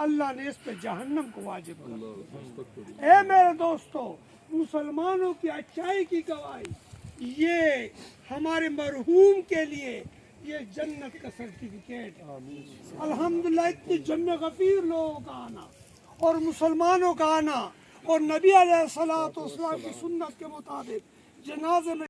اللہ نے اس پہ جہنم کو واجب کر دیا۔ اے میرے دوستو، مسلمانوں کی اچائی کی گواہی، یہ ہمارے مرحوم کے لیے یہ جنت کا سرٹیفکیٹ ہے۔ الحمدللہ اتنی جمع غفیر لوگوں کا آنا اور مسلمانوں کا آنا اور نبی علیہ الصلوۃ والسلام کی سنت کے مطابق جنازے میں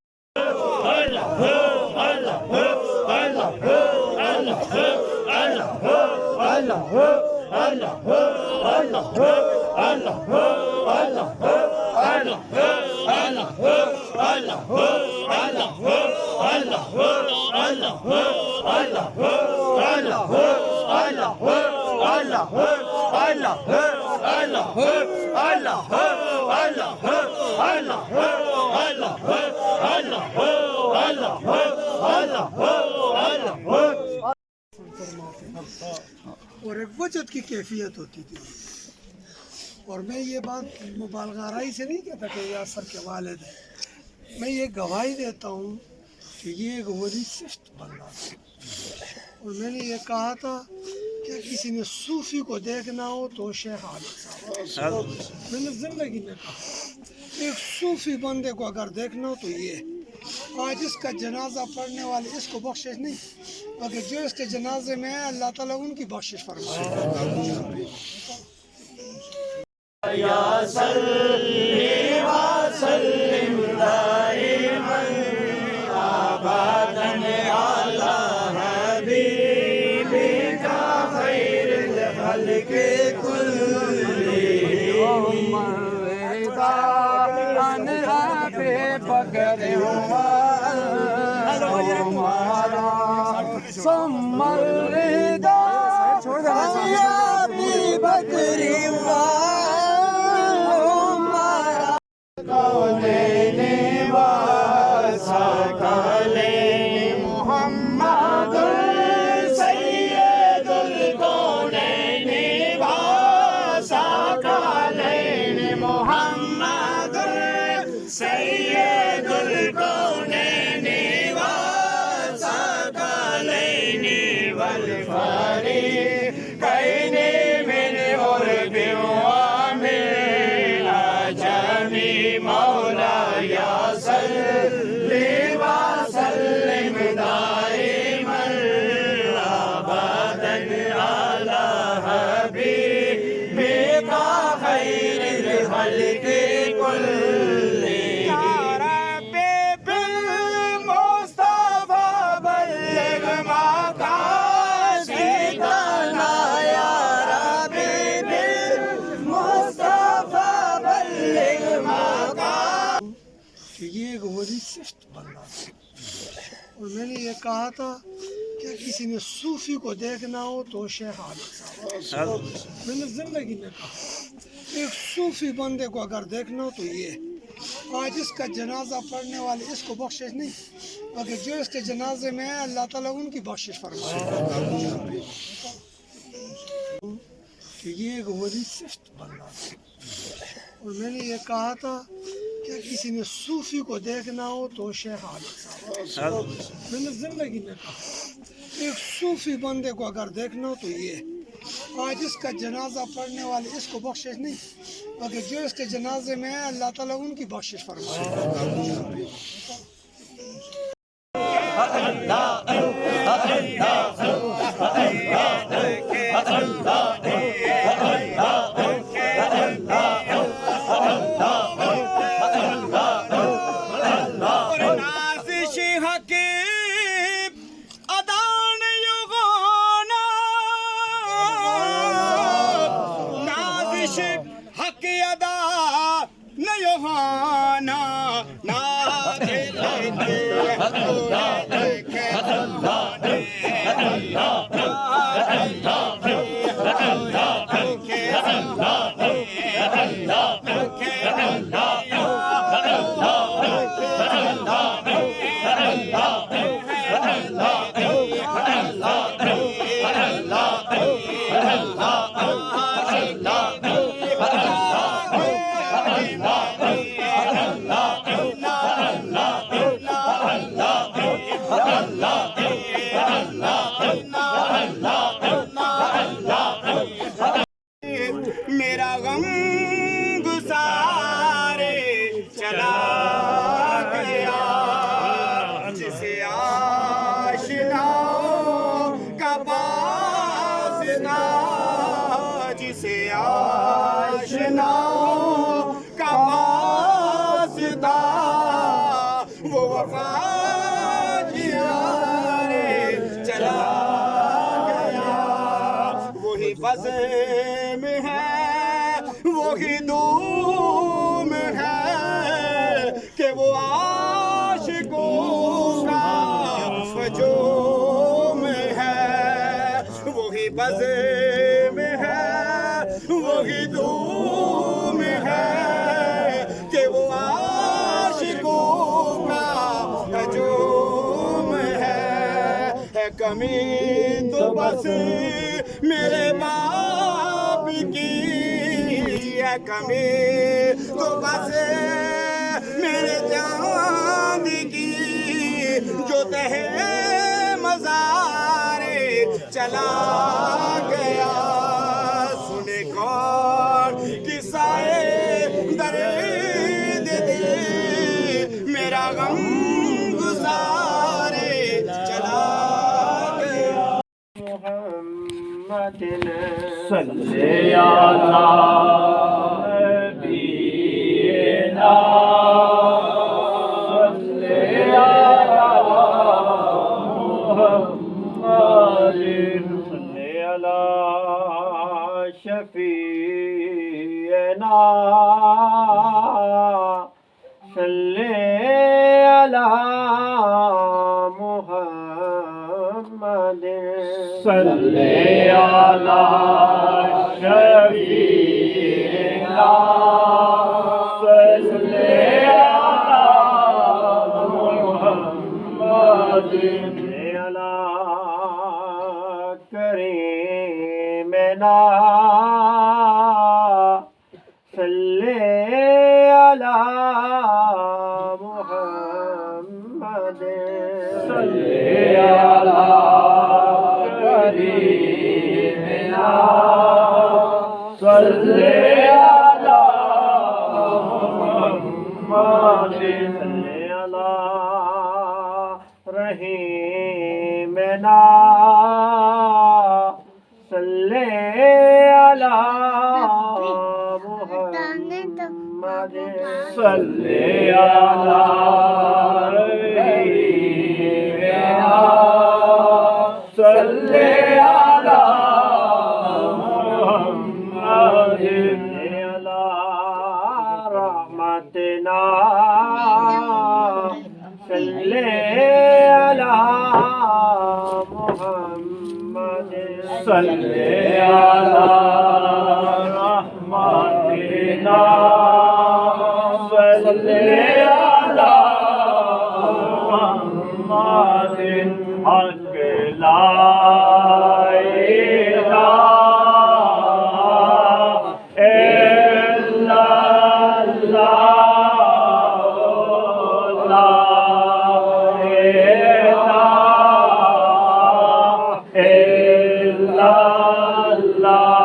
اور ایک وجد کی کیفیت ہوتی تھی۔ اور میں یہ بات مبالغہ آرائی سے نہیں کہتا کہ یاسر کے والد ہیں، میں یہ گواہی دیتا ہوں کہ یہ ایک ولی صفت بندہ تھا۔ اور میں نے یہ کہا تھا کہ کسی نے صوفی کو دیکھنا ہو تو شیخ عالم صاحب، میں نے زندگی میں کہا ایک صوفی بندے کو اگر دیکھنا ہو تو یہ آج اس کا جنازہ پڑھنے والے اس کو بخشش نہیں، مگر جو اس کے جنازے میں ہے اللہ تعالیٰ ان کی بخشش فرمائے۔ یا صلی وسلم دائما ابدا علی حبیبک خیر الخلق کلہم رضا عن ابی بکر ہمارا ثم الرضا عن ابی بکر یہ ایک ولی صفت بندہ تھا۔ اور میں نے یہ کہا تھا کہ کسی نے صوفی کو دیکھنا ہو تو شیخ عالم صاحب، میں نے زندگی میں کہا ایک صوفی بندے کو اگر دیکھنا ہو تو یہ آج اس کا جنازہ پڑھنے والے اس کو بخشش نہیں، مگر جو اس کے جنازے میں ہے اللہ تعالیٰ ان کی بخشش فرمائے۔ کہ یہ ایک ولی صفت بندہ تھا۔ اور میں نے یہ کہا تھا کہ کسی نے صوفی کو دیکھنا ہو تو شیخ عالم صاحب، میں نے زندگی میں کہا ایک صوفی بندے کو اگر دیکھنا ہو تو یہ آج اس کا جنازہ پڑھنے والے اس کو بخشش نہیں، مگر جو اس کے جنازے میں ہے اللہ تعالیٰ ان کی بخشش فرمائے۔ حق ادا نیوہانا غم گسارے چلا گیا جسے آشناؤں کا پاس تھا جسے آشناؤں کا پاس تھا وہ وفا جیارے چلا گیا وہی بزم ہے وہی دوم ہے کہ وہ عاشقوں کا ہجوم ہے وہی بزم ہے وہی دوم ہے کہ وہ عاشقوں کا ہجوم ہے کمی تو بس میرے باپ کی ہے کمی تو بس میرے چاند کی جو تہ مزارے چلا گیا سنے کون قصہ درد دل میرا غم گزارے چلا گیا محمد صلی علی نبینا صلی علی محمد صلی علی شفیعنا صلی علی محمد صلی علی شفیعنا صلی علی محمد صلی علی کریمنا صلی علی محمد صلی علی کریمنا صلی علی محمد صلی علی رحیمنا صلی علی محمد صلی علی رحیمنا صلی علی محمد صلی علی رحمتنا صلی علی محمد صلی علی رحمتنا صلی علی محمد حق لا الہ الا اللہ لا الہ الا اللہ لا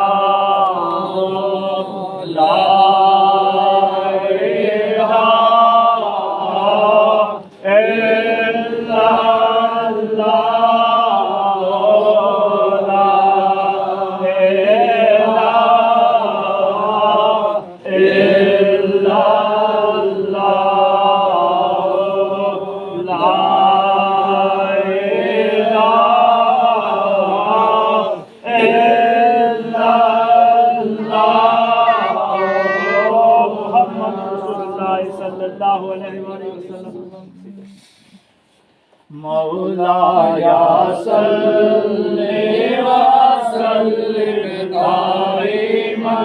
مولایا صلی وسلم دائما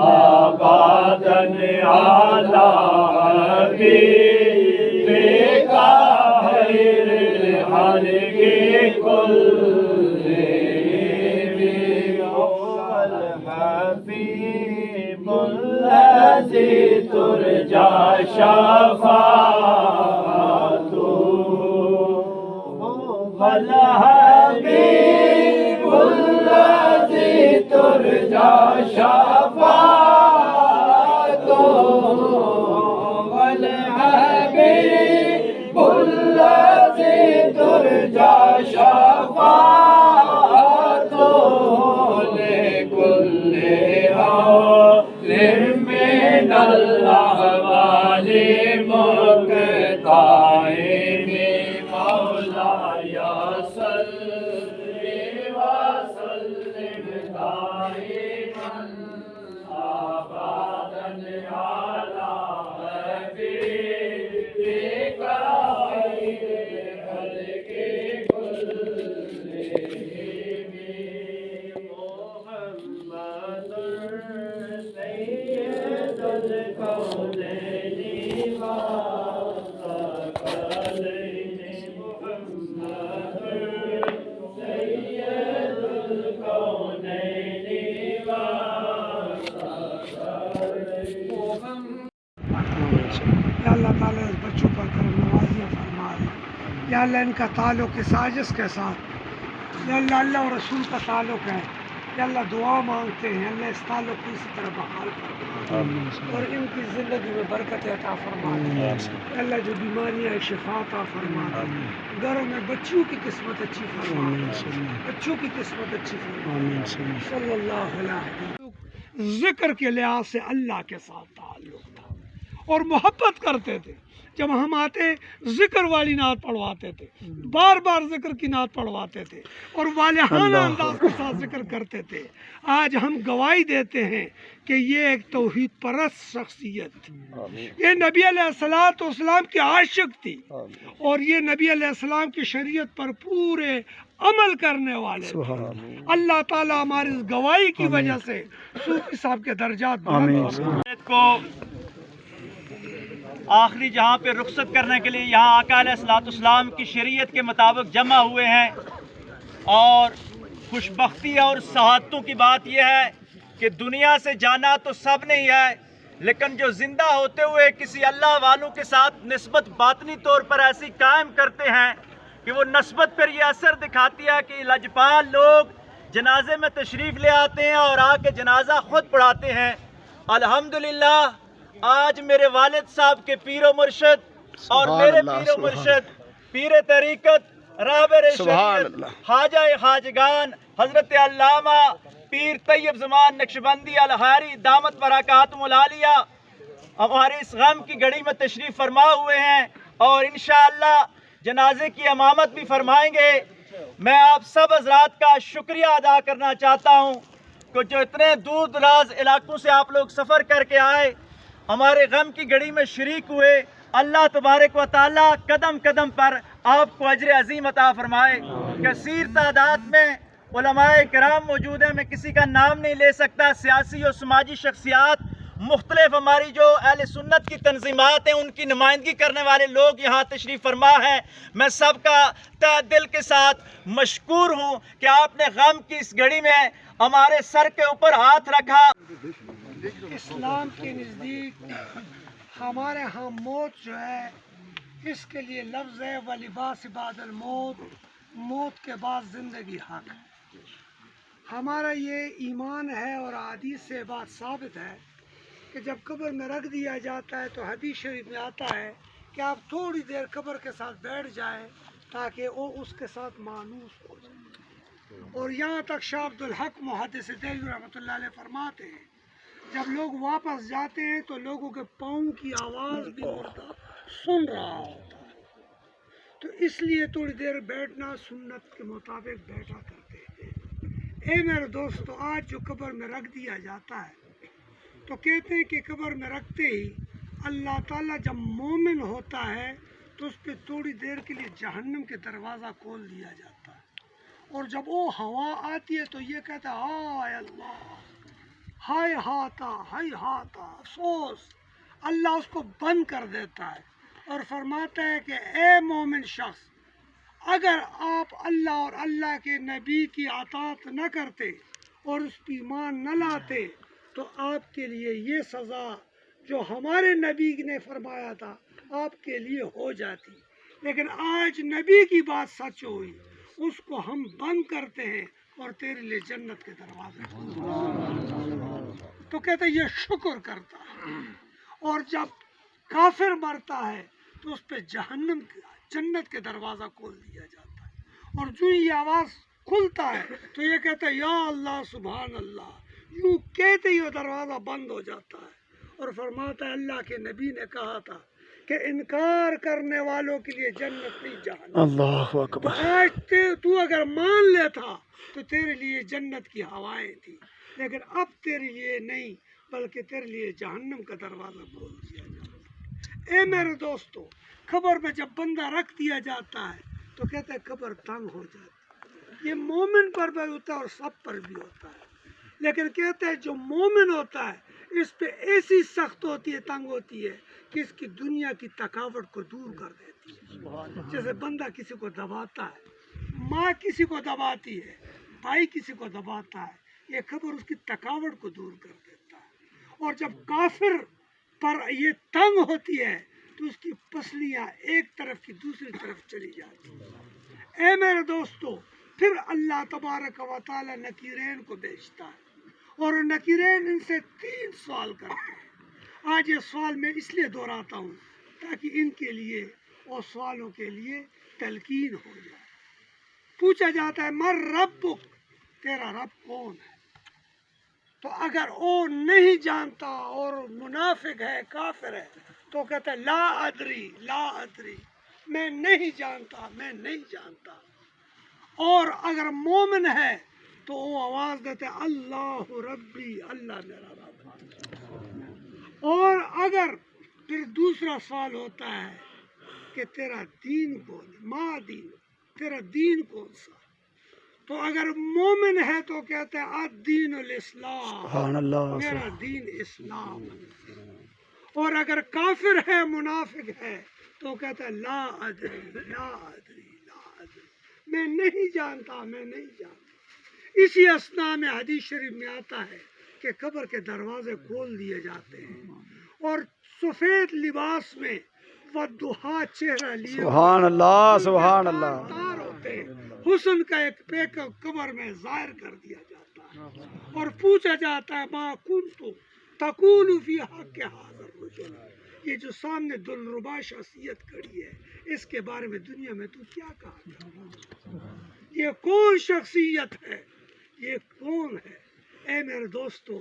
ابدا علی حبیبک خیر الخلق كلهم الحبیب الذی ترجى شفاعته الحبیب الذی ترجى شفاعته یا اللہ تعالیٰ اس بچوں پر کرم نوازیاں فرما دے. یا اللہ ان کا تعلق اس سازش کے ساتھ یا اللہ اور رسول کا تعلق ہے. یا اللہ دعا مانگتے ہیں اللہ اس تعلق کو اسی طرح بحال فرما اور ان کی زندگی میں برکت عطا فرما دے. یا اللہ جو بیماریاں شفا عطا فرما دے. گھروں میں بچوں کی قسمت اچھی فرما دے. بچوں کی قسمت اچھی فرما دے. صلی اللہ علیہ وسلم. ذکر کے لحاظ سے اللہ کے ساتھ تعلق تھا اور محبت کرتے تھے. جب ہم آتے ذکر والی نعت پڑھواتے تھے, بار بار ذکر کی نعت پڑھواتے تھے اور والہانہ انداز کے ساتھ ذکر کرتے تھے. آج ہم گواہی دیتے ہیں کہ یہ ایک توحید پرست شخصیت تھی. یہ نبی علیہ السلام کی عاشق تھی اور یہ نبی علیہ السلام کی شریعت پر پورے عمل کرنے والے تھے. اللہ تعالیٰ ہماری اس گواہی کی وجہ سے صوفی صاحب کے درجات بلند کو آخری جہاں پہ رخصت کرنے کے لیے یہاں آقا علیہ الصلوۃ والسلام کی شریعت کے مطابق جمع ہوئے ہیں. اور خوشبختی اور سعادتوں کی بات یہ ہے کہ دنیا سے جانا تو سب نے ہی ہے, لیکن جو زندہ ہوتے ہوئے کسی اللہ والوں کے ساتھ نسبت باطنی طور پر ایسی قائم کرتے ہیں کہ وہ نسبت پر یہ اثر دکھاتی ہے کہ لجپال لوگ جنازے میں تشریف لے آتے ہیں اور آ کے جنازہ خود پڑھاتے ہیں. الحمدللہ آج میرے والد صاحب کے پیر و مرشد اور میرے پیر و مرشد پیر طریقت راہبر شریعت خواجہ خواجگان حضرت علامہ پیر طیب زمان نقشبندی الحاری دامت برکاتہم العالیہ ہمارے اس غم کی گھڑی میں تشریف فرما ہوئے ہیں اور انشاءاللہ جنازے کی امامت بھی فرمائیں گے. میں آپ سب حضرات کا شکریہ ادا کرنا چاہتا ہوں کہ جو اتنے دور دراز علاقوں سے آپ لوگ سفر کر کے آئے, ہمارے غم کی گھڑی میں شریک ہوئے. اللہ تبارک و تعالیٰ قدم قدم پر آپ کو اجر عظیم عطا فرمائے. کثیر تعداد میں علماء کرام موجود ہیں, میں کسی کا نام نہیں لے سکتا. سیاسی اور سماجی شخصیات مختلف ہماری جو اہل سنت کی تنظیمات ہیں ان کی نمائندگی کرنے والے لوگ یہاں تشریف فرما ہیں. میں سب کا تہ دل کے ساتھ مشکور ہوں کہ آپ نے غم کی اس گھڑی میں ہمارے سر کے اوپر ہاتھ رکھا. اسلام کے نزدیک ہمارے ہاں موت جو ہے اس کے لیے لفظ ہے وَلِبَاسِ بَعْدَ الْمَوْتِ, موت کے بعد زندگی حق ہے. ہمارا یہ ایمان ہے اور حدیث سے بات ثابت ہے کہ جب قبر میں رکھ دیا جاتا ہے تو حدیث شریف میں آتا ہے کہ آپ تھوڑی دیر قبر کے ساتھ بیٹھ جائیں تاکہ وہ اس کے ساتھ مانوس ہو جائے. اور یہاں تک شاہ عبد الحق محدث دہلوی رحمۃ اللہ علیہ فرماتے ہیں جب لوگ واپس جاتے ہیں تو لوگوں کے پاؤں کی آواز بھی مردہ سن رہا ہوتا ہے. تو اس لیے تھوڑی دیر بیٹھنا سنت کے مطابق بیٹھا کرتے ہیں. اے میرے دوستو, آج جو قبر میں رکھ دیا جاتا ہے تو کہتے ہیں کہ قبر میں رکھتے ہی اللہ تعالیٰ جب مومن ہوتا ہے تو اس پہ تھوڑی دیر کے لیے جہنم کے دروازہ کھول دیا جاتا ہے. اور جب وہ ہوا آتی ہے تو یہ کہتا ہے ہائے اللہ, ہائے ہاتا, ہائے ہاتا, افسوس. اللہ اس کو بند کر دیتا ہے اور فرماتا ہے کہ اے مومن شخص, اگر آپ اللہ اور اللہ کے نبی کی اطاعت نہ کرتے اور اس پہ ایمان نہ لاتے تو آپ کے لیے یہ سزا جو ہمارے نبی نے فرمایا تھا آپ کے لیے ہو جاتی. لیکن آج نبی کی بات سچ ہوئی, اس کو ہم بند کرتے ہیں اور تیرے لیے جنت کے دروازے تو کہتے ہیں یہ شکر کرتا ہے. اور جب کافر مرتا ہے تو اس پہ جنت کے دروازہ کھول دیا جاتا ہے. اور جو یہ آواز کھلتا ہے تو یہ کہتا ہے یا اللہ سبحان اللہ, یوں کہتے ہی وہ دروازہ بند ہو جاتا ہے. اور فرماتا ہے اللہ کے نبی نے کہا تھا کہ انکار کرنے والوں کے لیے جنت نہیں جہنم. اللہ اکبر. آج تو اگر مان لیتا تو تیرے لیے جنت کی ہوائیں تھی, لیکن اب تیرے لیے نہیں بلکہ تیرے لیے جہنم کا دروازہ کھول دیا جاتا ہے۔ اے میرے دوستو، قبر میں جب بندہ رکھ دیا جاتا ہے تو کہتے ہیں قبر تنگ ہو جاتی ہے۔ یہ مومن پر بھی ہوتا ہے اور سب پر بھی ہوتا ہے، لیکن کہتے ہیں جو مومن ہوتا ہے اس پہ ایسی سخت ہوتی ہے، تنگ ہوتی ہے کہ اس کی دنیا کی تھکاوٹ کو دور کر دیتی ہے۔ جیسے بندہ کسی کو دباتا ہے، ماں کسی کو دباتی ہے، بھائی کسی کو دباتا ہے، یہ قبر اس کی تھکاوٹ کو دور کر دیتا ہے۔ اور جب کافر پر یہ تنگ ہوتی ہے تو اس کی پسلیاں ایک طرف کی دوسری طرف چلی جاتی ہیں۔ اے میرے دوستو، پھر اللہ تبارک و تعالی نکیرین کو بھیجتا ہے اور نکیرین ان سے 3 سوال کرتے ہیں۔ آج یہ سوال میں اس لیے دہراتا ہوں تاکہ ان کے لیے اور سوالوں کے لیے تلقین ہو جائے۔ پوچھا جاتا ہے مر ربک، تیرا رب کون ہے؟ تو اگر وہ نہیں جانتا اور منافق ہے، کافر ہے، تو کہتا ہے لا ادری، لا ادری، میں نہیں جانتا، میں نہیں جانتا۔ اور اگر مومن ہے تو وہ آواز دیتا ہے اللہ ربی، اللہ میرا رب ہے۔ اور اگر پھر دوسرا سوال ہوتا ہے کہ تیرا دین کون ہے، ما دین، تیرا دین کون سا؟ تو اگر مومن ہے تو کہتا ہے الدین الاسلام، سبحان اللہ، میرا دین اسلام ہے۔ اور اگر کافر ہے، منافق ہے، تو کہتا ہے لا ادری، لا ادری، لا ادری، میں نہیں جانتا، میں نہیں جانتا۔ اسی اثناء میں حدیث شریف میں آتا ہے کہ قبر کے دروازے کھول دیے جاتے ہیں اور سفید لباس میں والضحیٰ چہرہ لیے سبحان اللہ، سبحان اللہ، تار ہوتے ہیں، حسن کا ایک پیک قبر میں ظاہر کر دیا جاتا ہے اور پوچھا جاتا ہے ما کنت تقول فی حق حاضر رجل، یہ جو سامنے دلربا شخصیت کھڑی ہے اس کے بارے میں دنیا میں تو کیا کہا تھا؟ یہ کون شخصیت ہے؟ یہ کون ہے؟ اے میرے دوستو،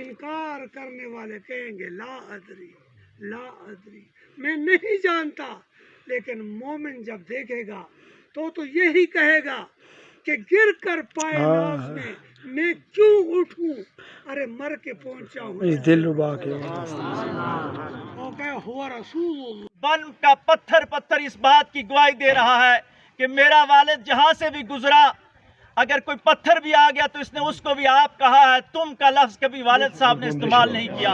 انکار کرنے والے کہیں گے لا ادری، لا ادری، میں نہیں جانتا۔ لیکن مومن جب دیکھے گا تو یہی کہے گا کہ گر کر پائے ناز میں کیوں اٹھوں، ارے مر کے پہنچا ہوں اس دل ربا کے وہ کہے ہوا رسول اللہ۔ بن کا پتھر پتھر اس بات کی گواہی دے رہا ہے کہ میرا والد جہاں سے بھی گزرا، اگر کوئی پتھر بھی آ گیا تو اس نے اس کو بھی آپ کہا ہے، تم کا لفظ کبھی والد صاحب نے استعمال نہیں کیا۔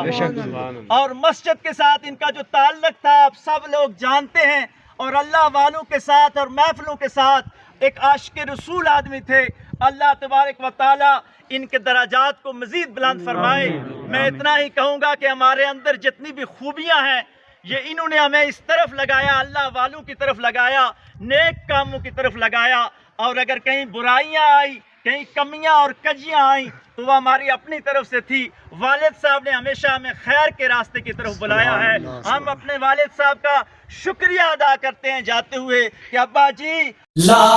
اور مسجد کے ساتھ ان کا جو تعلق تھا آپ سب لوگ جانتے ہیں، اور اللہ والوں کے ساتھ اور محفلوں کے ساتھ ایک عاشق رسول آدمی تھے۔ اللہ تبارک و تعالی ان کے درجات کو مزید بلند فرمائے۔ میں اتنا ہی کہوں گا کہ ہمارے اندر جتنی بھی خوبیاں ہیں یہ انہوں نے ہمیں اس طرف لگایا، اللہ والوں کی طرف لگایا، نیک کاموں کی طرف لگایا، اور اگر کہیں برائیاں آئی، کہیں کمیاں اور کجیاں آئیں تو وہ ہماری اپنی طرف سے تھی۔ والد صاحب نے ہمیشہ ہمیں خیر کے راستے کی طرف بلایا ہے۔ ہم اپنے والد صاحب کا شکریہ ادا کرتے ہیں جاتے ہوئے کہ ابا جی لا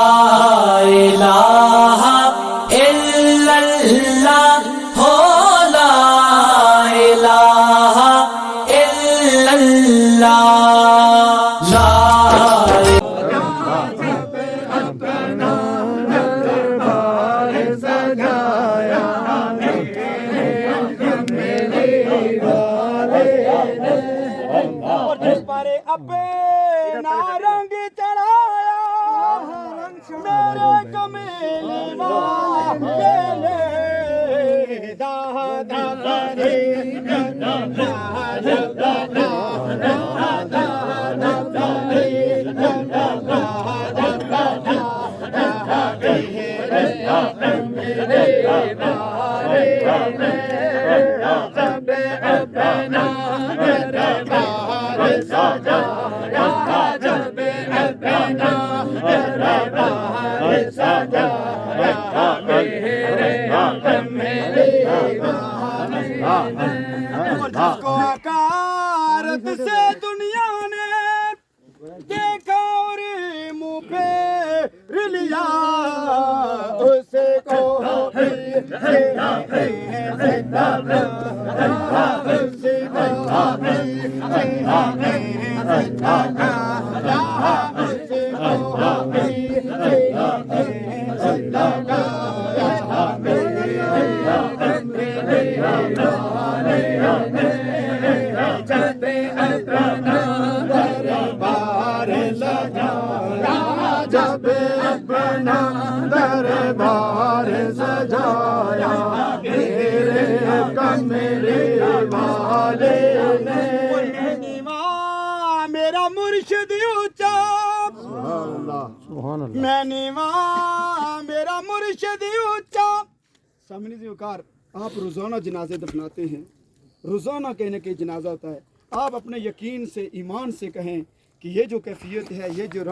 الہ الا اللہ ہو، لا الہ الا اللہ، لا اور جس پر اپنا رنگ چڑھایا میرے کمیلی والے جس کو حقارت سے دنیا نے دیکھا اور منہ پہ لیا، اسے کو دربار سجایا جب اپنا دربار سجایا میرے کمرے والے نے میرا مرشد اونچا میں نیواں میرا مرشد اونچا سامنے سے وقار آپ روزانہ جنازے دفناتے ہیں روزانہ کہنے کہ جنازہ ہوتا ہے آپ اپنے یقین سے ایمان سے کہیں کہ یہ جو کیفیت ہے یہ جو